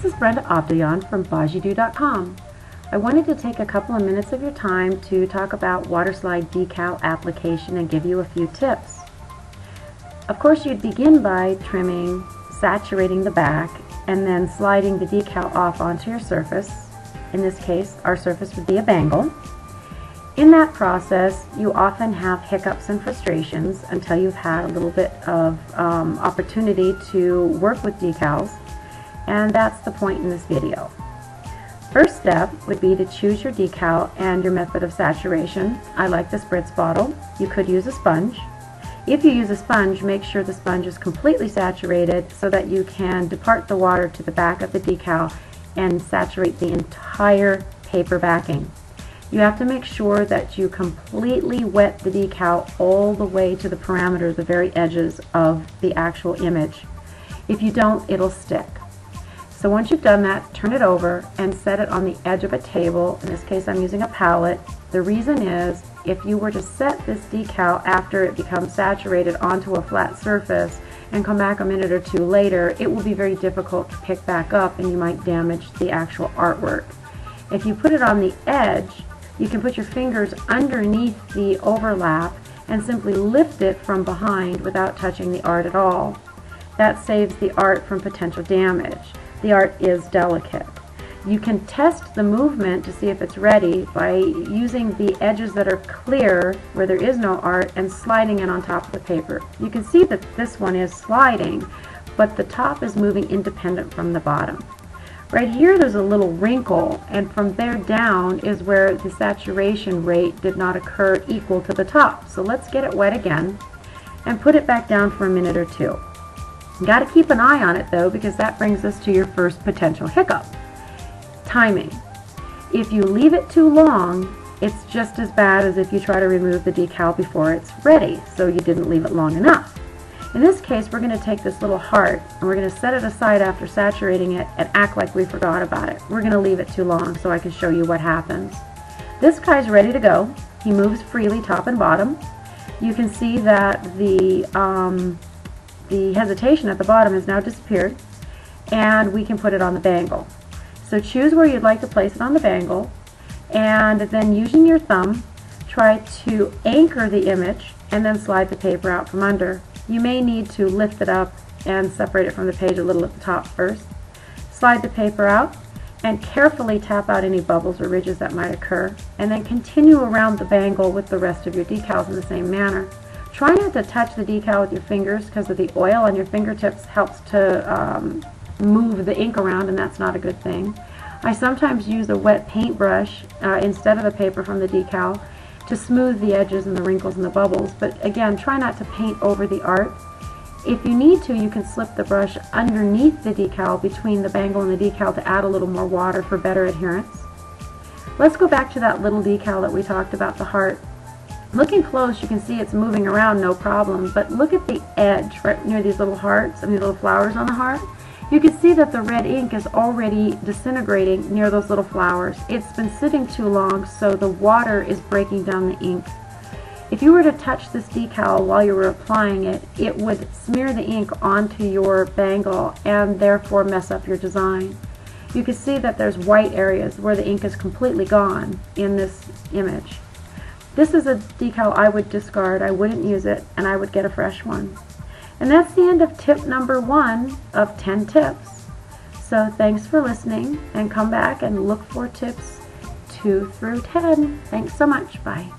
This is Brenda Abdian from Bajidoo.com. I wanted to take a couple of minutes of your time to talk about WaterSlide Decal Application and give you a few tips. Of course, you'd begin by trimming, saturating the back, and then sliding the decal off onto your surface. In this case, our surface would be a bangle. In that process, you often have hiccups and frustrations until you've had a little bit of opportunity to work with decals, and that's the point in this video. First step would be to choose your decal and your method of saturation. I like the spritz bottle. You could use a sponge. If you use a sponge, make sure the sponge is completely saturated so that you can depart the water to the back of the decal and saturate the entire paper backing. You have to make sure that you completely wet the decal all the way to the parameter, the very edges of the actual image. If you don't, it'll stick. So once you've done that, turn it over and set it on the edge of a table. In this case, I'm using a palette. The reason is, if you were to set this decal after it becomes saturated onto a flat surface and come back a minute or two later, it will be very difficult to pick back up and you might damage the actual artwork. If you put it on the edge, you can put your fingers underneath the overlap and simply lift it from behind without touching the art at all. That saves the art from potential damage. The art is delicate. You can test the movement to see if it's ready by using the edges that are clear where there is no art and sliding it on top of the paper. You can see that this one is sliding, but the top is moving independent from the bottom. Right here there's a little wrinkle, and from there down is where the saturation rate did not occur equal to the top. So let's get it wet again and put it back down for a minute or two. You got to keep an eye on it though, because that brings us to your first potential hiccup. Timing. If you leave it too long, it's just as bad as if you try to remove the decal before it's ready, so you didn't leave it long enough. In this case, we're going to take this little heart and we're going to set it aside after saturating it and act like we forgot about it. We're going to leave it too long so I can show you what happens. This guy's ready to go. He moves freely top and bottom. You can see that the hesitation at the bottom has now disappeared, and we can put it on the bangle. So choose where you'd like to place it on the bangle, and then using your thumb, try to anchor the image and then slide the paper out from under. You may need to lift it up and separate it from the page a little at the top first. Slide the paper out and carefully tap out any bubbles or ridges that might occur, and then continue around the bangle with the rest of your decals in the same manner. Try not to touch the decal with your fingers, because of the oil on your fingertips helps to move the ink around, and that's not a good thing. I sometimes use a wet paintbrush instead of the paper from the decal to smooth the edges and the wrinkles and the bubbles, but again, try not to paint over the art. If you need to, you can slip the brush underneath the decal between the bangle and the decal to add a little more water for better adherence. Let's go back to that little decal that we talked about, the heart. Looking close, you can see it's moving around no problem, but look at the edge right near these little hearts and these little flowers on the heart. You can see that the red ink is already disintegrating near those little flowers. It's been sitting too long, so the water is breaking down the ink. If you were to touch this decal while you were applying it, it would smear the ink onto your bangle and therefore mess up your design. You can see that there's white areas where the ink is completely gone in this image. This is a decal I would discard. I wouldn't use it, and I would get a fresh one. And that's the end of tip number 1 of 10 tips. So thanks for listening, and come back and look for tips 2 through 10. Thanks so much. Bye.